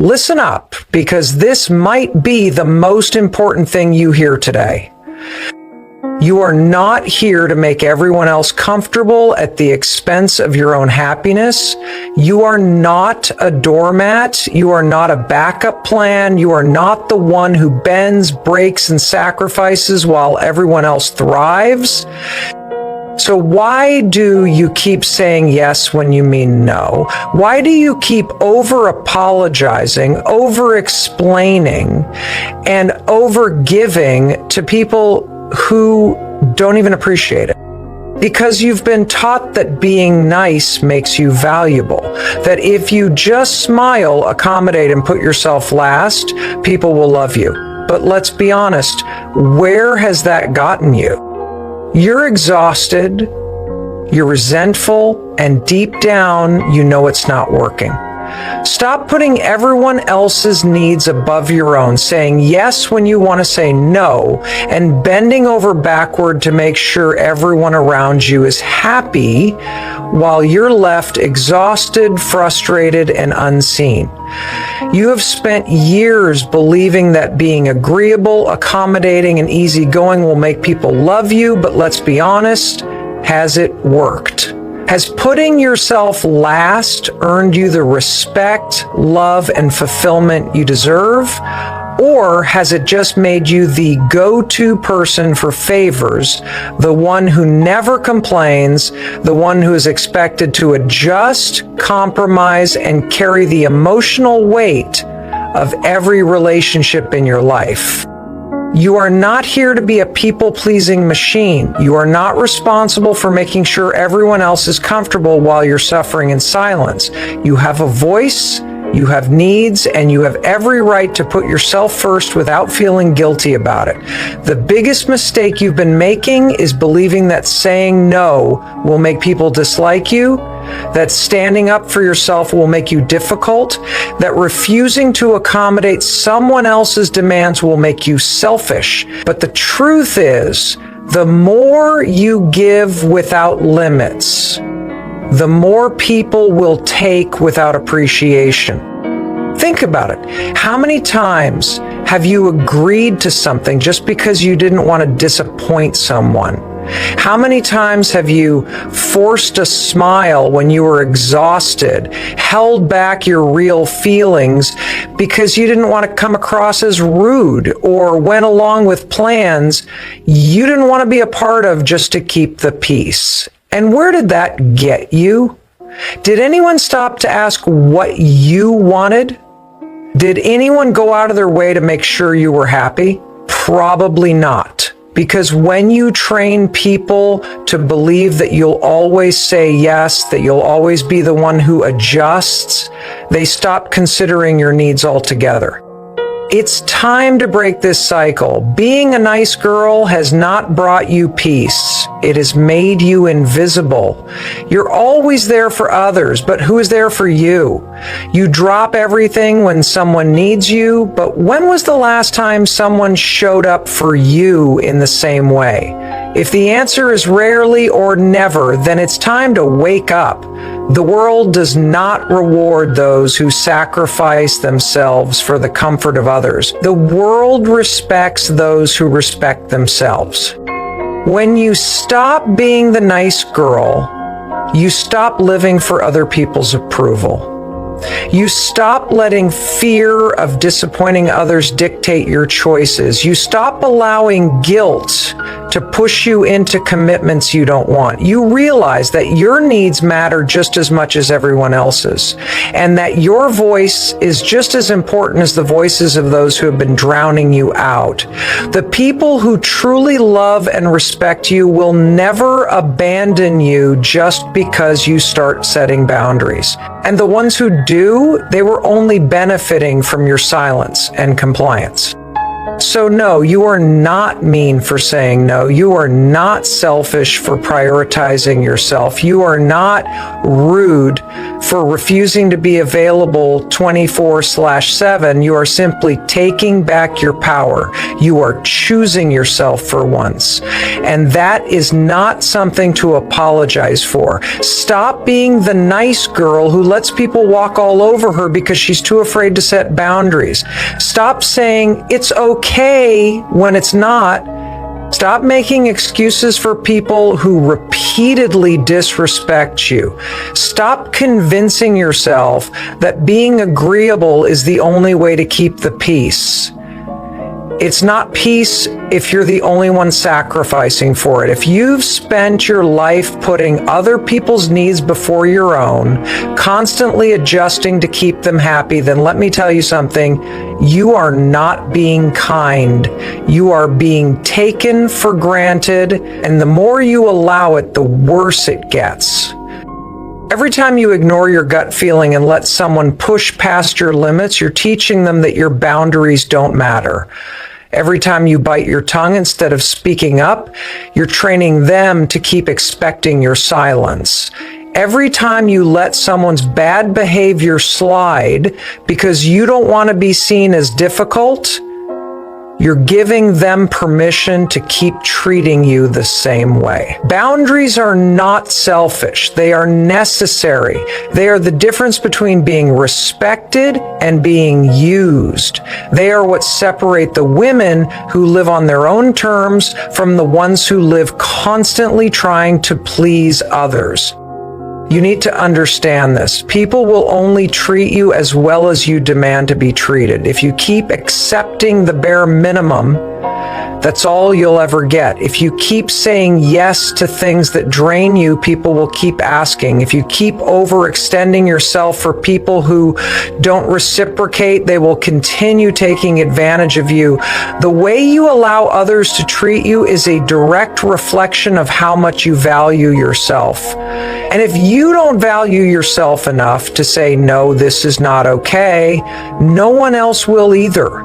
Listen up, because this might be the most important thing you hear today. You are not here to make everyone else comfortable at the expense of your own happiness. You are not a doormat. You are not a backup plan. You are not the one who bends, breaks, and sacrifices while everyone else thrives. So why do you keep saying yes when you mean no? Why do you keep over-apologizing, over-explaining, and over-giving to people who don't even appreciate it? Because you've been taught that being nice makes you valuable, that if you just smile, accommodate, and put yourself last, people will love you. But let's be honest, where has that gotten you? You're exhausted, you're resentful, and deep down, you know it's not working. Stop putting everyone else's needs above your own, saying yes when you want to say no, and bending over backward to make sure everyone around you is happy while you're left exhausted, frustrated, and unseen. You have spent years believing that being agreeable, accommodating, and easygoing will make people love you, but let's be honest, has it worked? Has putting yourself last earned you the respect, love, and fulfillment you deserve? Or has it just made you the go-to person for favors, the one who never complains, the one who is expected to adjust, compromise, and carry the emotional weight of every relationship in your life? You are not here to be a people-pleasing machine. You are not responsible for making sure everyone else is comfortable while you're suffering in silence. You have a voice, you have needs, and you have every right to put yourself first without feeling guilty about it. The biggest mistake you've been making is believing that saying no will make people dislike you, that standing up for yourself will make you difficult, that refusing to accommodate someone else's demands will make you selfish. But the truth is, the more you give without limits, the more people will take without appreciation. Think about it. How many times have you agreed to something just because you didn't want to disappoint someone? How many times have you forced a smile when you were exhausted, held back your real feelings because you didn't want to come across as rude, or went along with plans you didn't want to be a part of just to keep the peace? And where did that get you? Did anyone stop to ask what you wanted? Did anyone go out of their way to make sure you were happy? Probably not. Because when you train people to believe that you'll always say yes, that you'll always be the one who adjusts, they stop considering your needs altogether. It's time to break this cycle. Being a nice girl has not brought you peace. It has made you invisible. You're always there for others, but who is there for you? You drop everything when someone needs you, but when was the last time someone showed up for you in the same way? If the answer is rarely or never, then it's time to wake up. The world does not reward those who sacrifice themselves for the comfort of others. The world respects those who respect themselves. When you stop being the nice girl, you stop living for other people's approval. You stop letting fear of disappointing others dictate your choices. You stop allowing guilt to push you into commitments you don't want. You realize that your needs matter just as much as everyone else's, and that your voice is just as important as the voices of those who have been drowning you out. The people who truly love and respect you will never abandon you just because you start setting boundaries. And the ones who do, they were only benefiting from your silence and compliance. So no, you are not mean for saying no. You are not selfish for prioritizing yourself. You are not rude for refusing to be available 24/7. You are simply taking back your power. You are choosing yourself for once. And that is not something to apologize for. Stop being the nice girl who lets people walk all over her because she's too afraid to set boundaries. Stop saying it's okay when it's not. Stop making excuses for people who repeatedly disrespect you. Stop convincing yourself that being agreeable is the only way to keep the peace. It's not peace if you're the only one sacrificing for it. If you've spent your life putting other people's needs before your own, constantly adjusting to keep them happy, then let me tell you something. You are not being kind. You are being taken for granted, and the more you allow it, the worse it gets. Every time you ignore your gut feeling and let someone push past your limits, you're teaching them that your boundaries don't matter. Every time you bite your tongue instead of speaking up, you're training them to keep expecting your silence. Every time you let someone's bad behavior slide because you don't want to be seen as difficult, you're giving them permission to keep treating you the same way. Boundaries are not selfish. They are necessary. They are the difference between being respected and being used. They are what separate the women who live on their own terms from the ones who live constantly trying to please others. You need to understand this. People will only treat you as well as you demand to be treated. If you keep accepting the bare minimum, that's all you'll ever get. If you keep saying yes to things that drain you, people will keep asking. If you keep overextending yourself for people who don't reciprocate, they will continue taking advantage of you. The way you allow others to treat you is a direct reflection of how much you value yourself. And if you don't value yourself enough to say, no, this is not okay, no one else will either.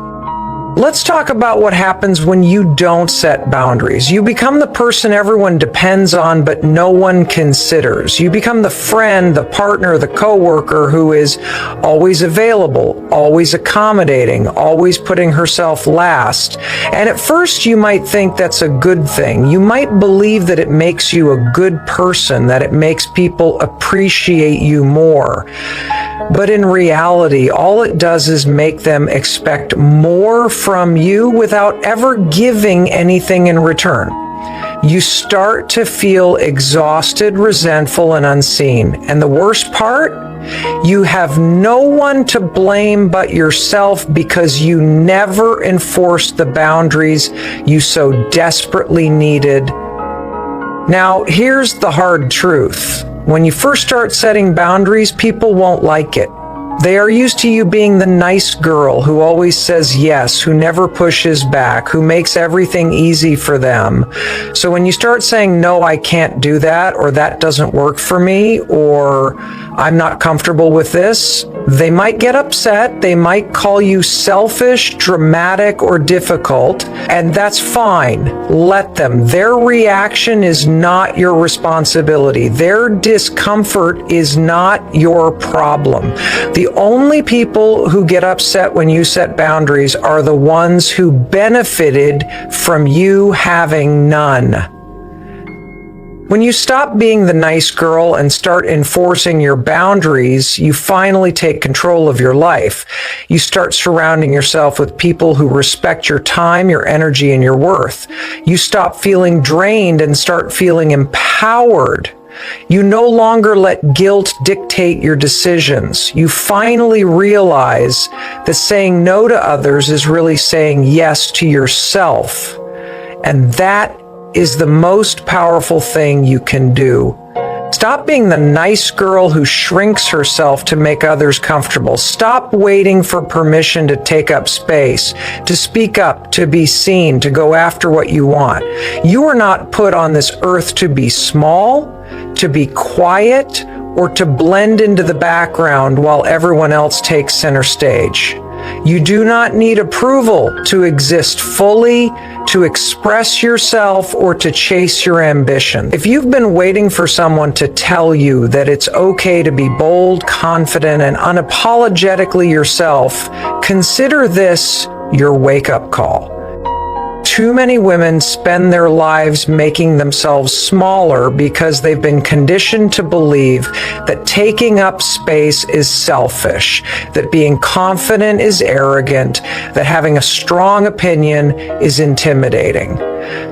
Let's talk about what happens when you don't set boundaries. You become the person everyone depends on, but no one considers. You become the friend, the partner, the coworker who is always available, always accommodating, always putting herself last. And at first you might think that's a good thing. You might believe that it makes you a good person, that it makes people appreciate you more. But in reality, all it does is make them expect more from you without ever giving anything in return. You start to feel exhausted, resentful, and unseen. And the worst part, you have no one to blame but yourself because you never enforced the boundaries you so desperately needed. Now, here's the hard truth. When you first start setting boundaries, people won't like it. They are used to you being the nice girl who always says yes, who never pushes back, who makes everything easy for them. So when you start saying, no, I can't do that, or that doesn't work for me, or I'm not comfortable with this, they might get upset. They might call you selfish, dramatic, or difficult, and that's fine. Let them. Their reaction is not your responsibility. Their discomfort is not your problem. The only people who get upset when you set boundaries are the ones who benefited from you having none. When you stop being the nice girl and start enforcing your boundaries, you finally take control of your life. You start surrounding yourself with people who respect your time, your energy, and your worth. You stop feeling drained and start feeling empowered. You no longer let guilt dictate your decisions. You finally realize that saying no to others is really saying yes to yourself. And that is the most powerful thing you can do. Stop being the nice girl who shrinks herself to make others comfortable. Stop waiting for permission to take up space, to speak up, to be seen, to go after what you want. You are not put on this earth to be small, to be quiet, or to blend into the background while everyone else takes center stage. You do not need approval to exist fully, to express yourself, or to chase your ambition. If you've been waiting for someone to tell you that it's okay to be bold, confident, and unapologetically yourself, consider this your wake-up call. Too many women spend their lives making themselves smaller because they've been conditioned to believe that taking up space is selfish, that being confident is arrogant, that having a strong opinion is intimidating.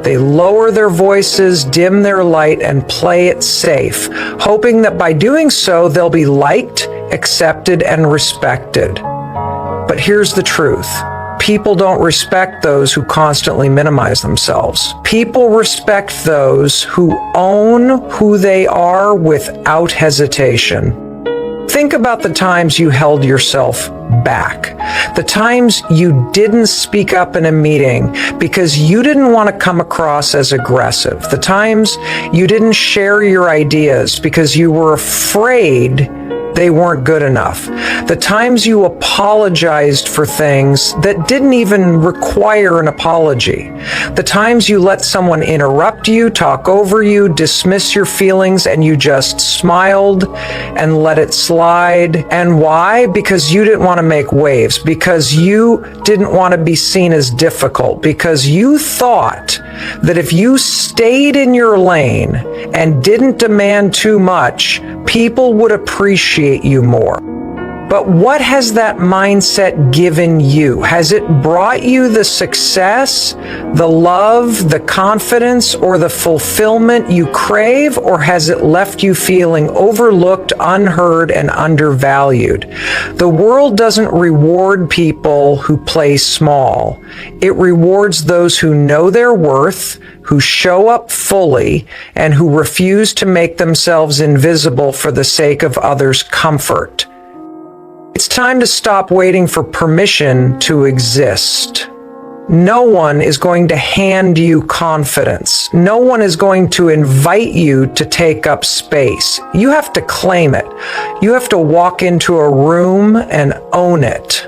They lower their voices, dim their light, and play it safe, hoping that by doing so they'll be liked, accepted, and respected. But here's the truth. People don't respect those who constantly minimize themselves. People respect those who own who they are without hesitation. Think about the times you held yourself back. The times you didn't speak up in a meeting because you didn't want to come across as aggressive. The times you didn't share your ideas because you were afraid they weren't good enough. The times you apologized for things that didn't even require an apology. The times you let someone interrupt you, talk over you, dismiss your feelings, and you just smiled and let it slide. And why? Because you didn't want to make waves, because you didn't want to be seen as difficult, because you thought that if you stayed in your lane and didn't demand too much, people would appreciate you more. But what has that mindset given you? Has it brought you the success, the love, the confidence, or the fulfillment you crave, or has it left you feeling overlooked, unheard, and undervalued? The world doesn't reward people who play small. It rewards those who know their worth, who show up fully, and who refuse to make themselves invisible for the sake of others' comfort. It's time to stop waiting for permission to exist. No one is going to hand you confidence. No one is going to invite you to take up space. You have to claim it. You have to walk into a room and own it.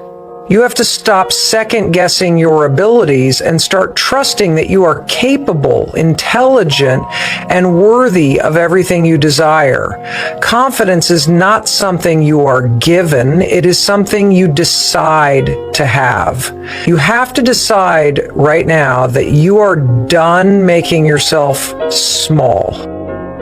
You have to stop second-guessing your abilities and start trusting that you are capable, intelligent, and worthy of everything you desire. Confidence is not something you are given. It is something you decide to have. You have to decide right now that you are done making yourself small.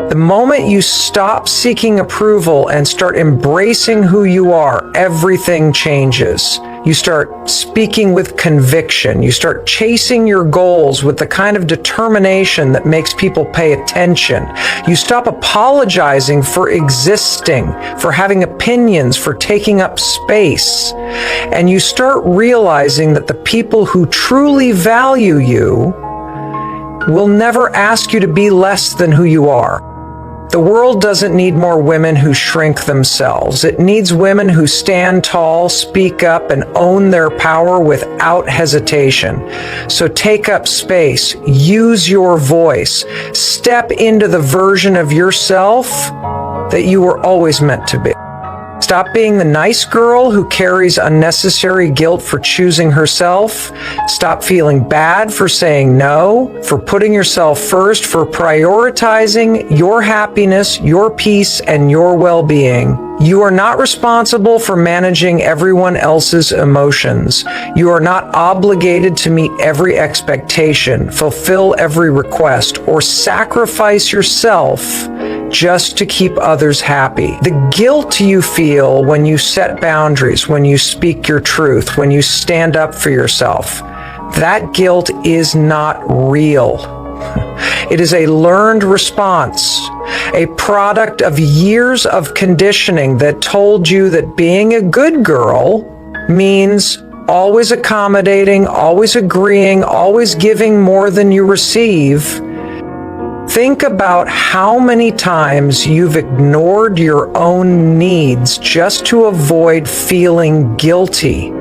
The moment you stop seeking approval and start embracing who you are, everything changes. You start speaking with conviction. You start chasing your goals with the kind of determination that makes people pay attention. You stop apologizing for existing, for having opinions, for taking up space. And you start realizing that the people who truly value you will never ask you to be less than who you are. The world doesn't need more women who shrink themselves. It needs women who stand tall, speak up, and own their power without hesitation. So take up space, use your voice, step into the version of yourself that you were always meant to be. Stop being the nice girl who carries unnecessary guilt for choosing herself. Stop feeling bad for saying no, for putting yourself first, for prioritizing your happiness, your peace, and your well-being. You are not responsible for managing everyone else's emotions. You are not obligated to meet every expectation, fulfill every request, or sacrifice yourself just to keep others happy. The guilt you feel when you set boundaries, when you speak your truth, when you stand up for yourself, that guilt is not real. It is a learned response, a product of years of conditioning that told you that being a good girl means always accommodating, always agreeing, always giving more than you receive. Think about how many times you've ignored your own needs just to avoid feeling guilty.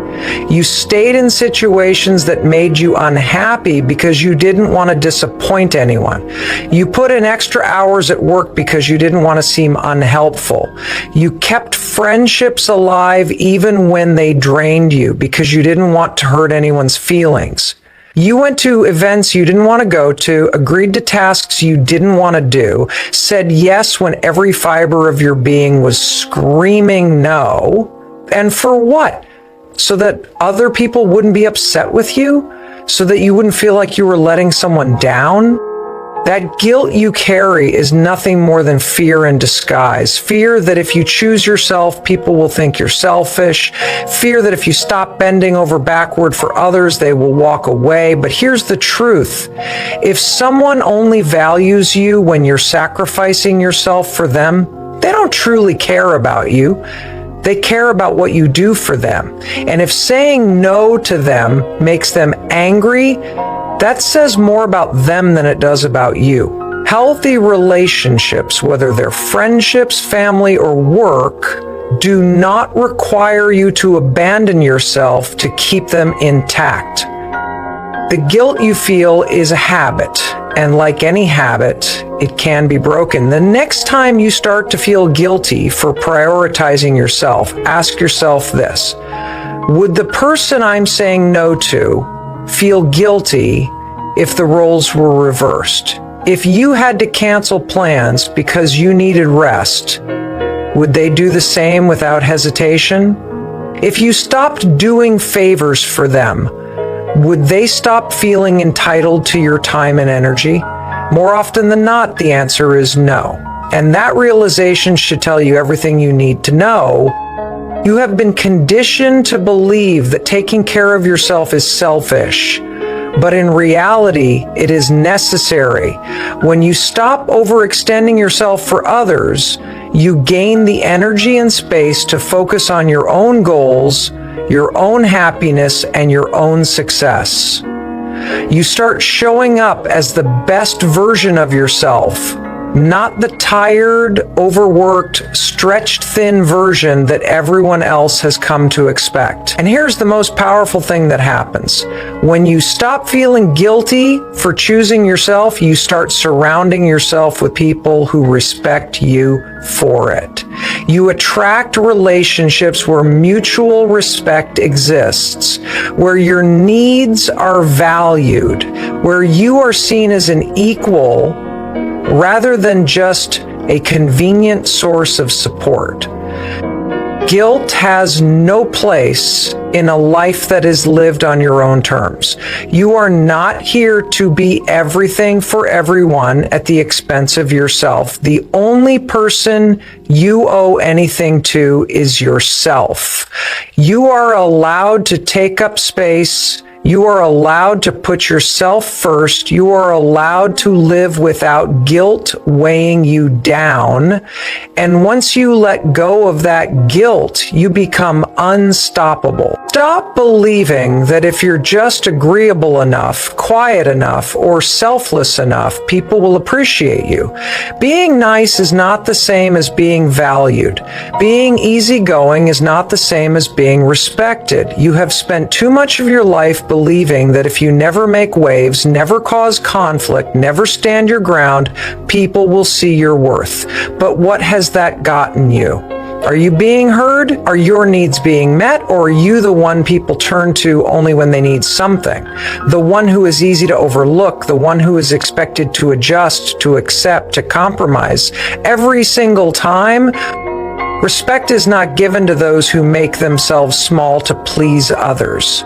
You stayed in situations that made you unhappy because you didn't want to disappoint anyone. You put in extra hours at work because you didn't want to seem unhelpful. You kept friendships alive even when they drained you because you didn't want to hurt anyone's feelings. You went to events you didn't want to go to, agreed to tasks you didn't want to do, said yes when every fiber of your being was screaming no. And for what? So that other people wouldn't be upset with you? So that you wouldn't feel like you were letting someone down? That guilt you carry is nothing more than fear in disguise. Fear that if you choose yourself, people will think you're selfish. Fear that if you stop bending over backward for others, they will walk away. But here's the truth. If someone only values you when you're sacrificing yourself for them, they don't truly care about you. They care about what you do for them. And if saying no to them makes them angry, that says more about them than it does about you. Healthy relationships, whether they're friendships, family, or work, do not require you to abandon yourself to keep them intact. The guilt you feel is a habit, and like any habit, it can be broken. The next time you start to feel guilty for prioritizing yourself, ask yourself this: would the person I'm saying no to feel guilty if the roles were reversed? If you had to cancel plans because you needed rest, would they do the same without hesitation? If you stopped doing favors for them, would they stop feeling entitled to your time and energy? More often than not, the answer is no. And that realization should tell you everything you need to know. You have been conditioned to believe that taking care of yourself is selfish, but in reality, it is necessary. When you stop overextending yourself for others, you gain the energy and space to focus on your own goals, your own happiness, and your own success. You start showing up as the best version of yourself, not the tired, overworked, stretched thin version that everyone else has come to expect. And here's the most powerful thing that happens. When you stop feeling guilty for choosing yourself, you start surrounding yourself with people who respect you for it. You attract relationships where mutual respect exists, where your needs are valued, where you are seen as an equal rather than just a convenient source of support. Guilt has no place in a life that is lived on your own terms. You are not here to be everything for everyone at the expense of yourself. The only person you owe anything to is yourself. You are allowed to take up space. You are allowed to put yourself first. You are allowed to live without guilt weighing you down. And once you let go of that guilt, you become unstoppable. Stop believing that if you're just agreeable enough, quiet enough, or selfless enough, people will appreciate you. Being nice is not the same as being valued. Being easygoing is not the same as being respected. You have spent too much of your life believing that if you never make waves, never cause conflict, never stand your ground, people will see your worth. But what has that gotten you? Are you being heard? Are your needs being met? Or are you the one people turn to only when they need something? The one who is easy to overlook, the one who is expected to adjust, to accept, to compromise every single time? Respect is not given to those who make themselves small to please others.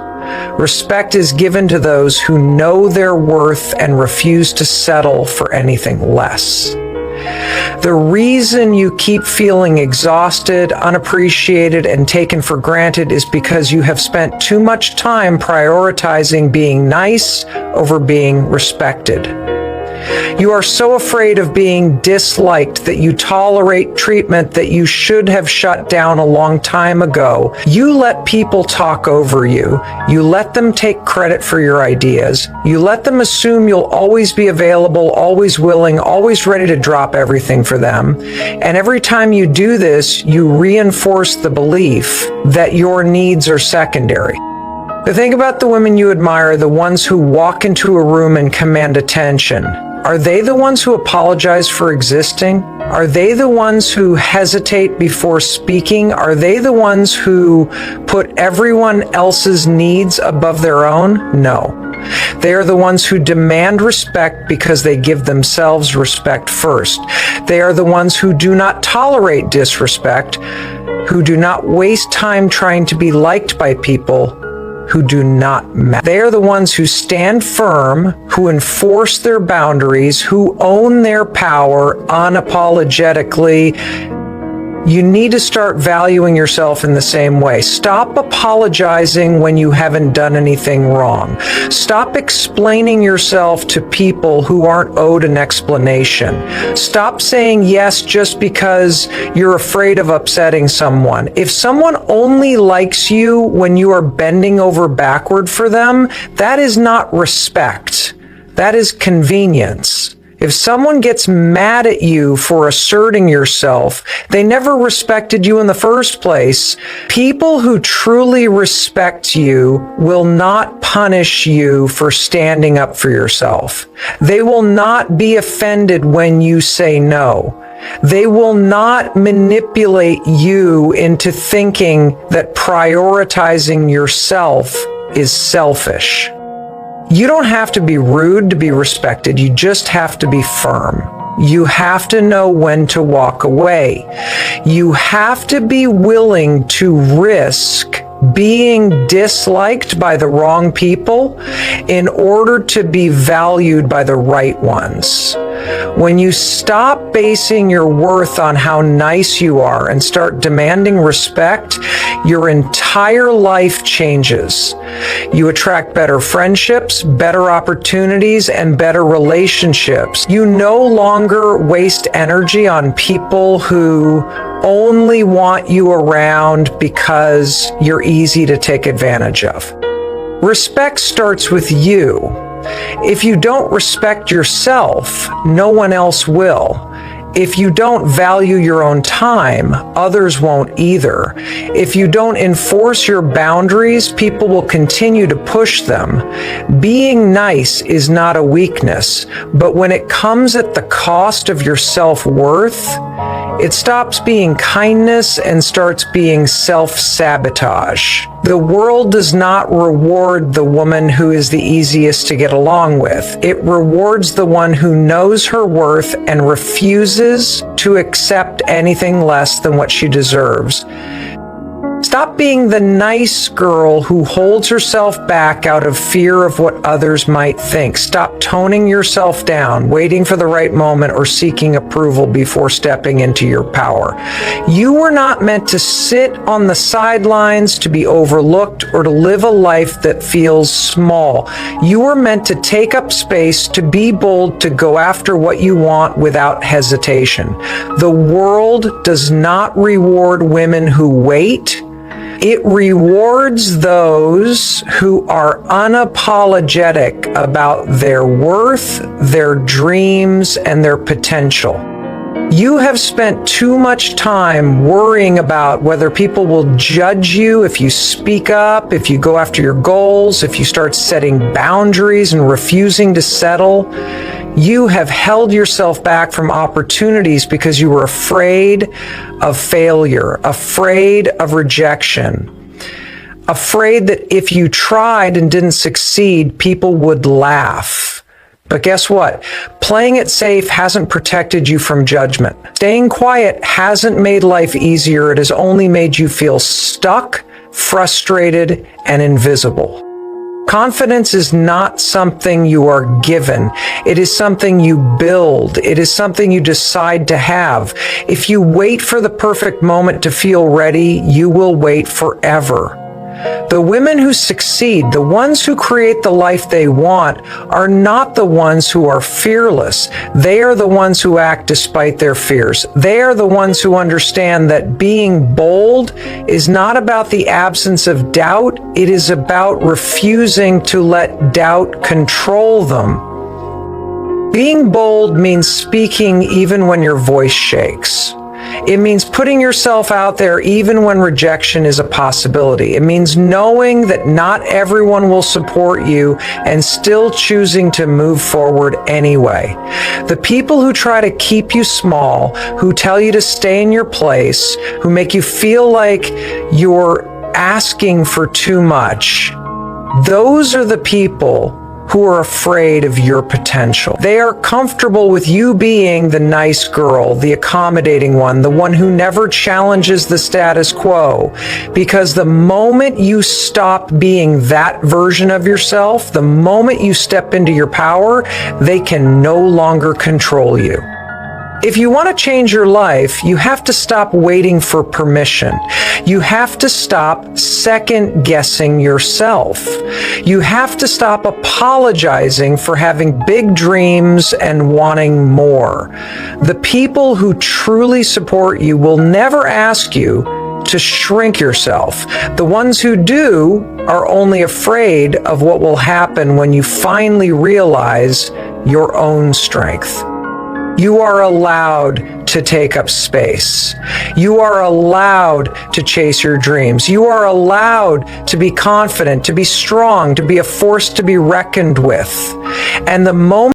Respect is given to those who know their worth and refuse to settle for anything less. The reason you keep feeling exhausted, unappreciated, and taken for granted is because you have spent too much time prioritizing being nice over being respected. You are so afraid of being disliked that you tolerate treatment that you should have shut down a long time ago. You let people talk over you. You let them take credit for your ideas. You let them assume you'll always be available, always willing, always ready to drop everything for them. And every time you do this, you reinforce the belief that your needs are secondary. But think about the women you admire, the ones who walk into a room and command attention. Are they the ones who apologize for existing? Are they the ones who hesitate before speaking? Are they the ones who put everyone else's needs above their own? No. They are the ones who demand respect because they give themselves respect first. They are the ones who do not tolerate disrespect, who do not waste time trying to be liked by people who do not matter. They are the ones who stand firm, who enforce their boundaries, who own their power unapologetically. You need to start valuing yourself in the same way. Stop apologizing when you haven't done anything wrong. Stop explaining yourself to people who aren't owed an explanation. Stop saying yes just because you're afraid of upsetting someone. If someone only likes you when you are bending over backward for them, that is not respect. That is convenience. If someone gets mad at you for asserting yourself, they never respected you in the first place. People who truly respect you will not punish you for standing up for yourself. They will not be offended when you say no. They will not manipulate you into thinking that prioritizing yourself is selfish. You don't have to be rude to be respected. You just have to be firm. You have to know when to walk away. You have to be willing to risk being disliked by the wrong people in order to be valued by the right ones. When you stop basing your worth on how nice you are and start demanding respect, your entire life changes. You attract better friendships, better opportunities, and better relationships. You no longer waste energy on people who only want you around because you're easy to take advantage of. Respect starts with you. If you don't respect yourself, no one else will. If you don't value your own time, others won't either. If you don't enforce your boundaries, people will continue to push them. Being nice is not a weakness, but when it comes at the cost of your self-worth, it stops being kindness and starts being self-sabotage. The world does not reward the woman who is the easiest to get along with. It rewards the one who knows her worth and refuses to accept anything less than what she deserves. Stop being the nice girl who holds herself back out of fear of what others might think. Stop toning yourself down, waiting for the right moment, or seeking approval before stepping into your power. You were not meant to sit on the sidelines, to be overlooked, or to live a life that feels small. You were meant to take up space, to be bold, to go after what you want without hesitation. The world does not reward women who wait. It rewards those who are unapologetic about their worth, their dreams, and their potential. You have spent too much time worrying about whether people will judge you if you speak up, if you go after your goals, if you start setting boundaries and refusing to settle. You have held yourself back from opportunities because you were afraid of failure, afraid of rejection, afraid that if you tried and didn't succeed, people would laugh. But guess what? Playing it safe hasn't protected you from judgment. Staying quiet hasn't made life easier. It has only made you feel stuck, frustrated, and invisible. Confidence is not something you are given. It is something you build. It is something you decide to have. If you wait for the perfect moment to feel ready, you will wait forever. The women who succeed, the ones who create the life they want, are not the ones who are fearless. They are the ones who act despite their fears. They are the ones who understand that being bold is not about the absence of doubt. It is about refusing to let doubt control them. Being bold means speaking even when your voice shakes. It means putting yourself out there even when rejection is a possibility. It means knowing that not everyone will support you and still choosing to move forward anyway. The people who try to keep you small, who tell you to stay in your place, who make you feel like you're asking for too much, those are the people who are afraid of your potential. They are comfortable with you being the nice girl, the accommodating one, the one who never challenges the status quo. Because the moment you stop being that version of yourself, the moment you step into your power, they can no longer control you. If you want to change your life, you have to stop waiting for permission. You have to stop second guessing yourself. You have to stop apologizing for having big dreams and wanting more. The people who truly support you will never ask you to shrink yourself. The ones who do are only afraid of what will happen when you finally realize your own strength. You are allowed to take up space. You are allowed to chase your dreams. You are allowed to be confident, to be strong, to be a force to be reckoned with. And the moment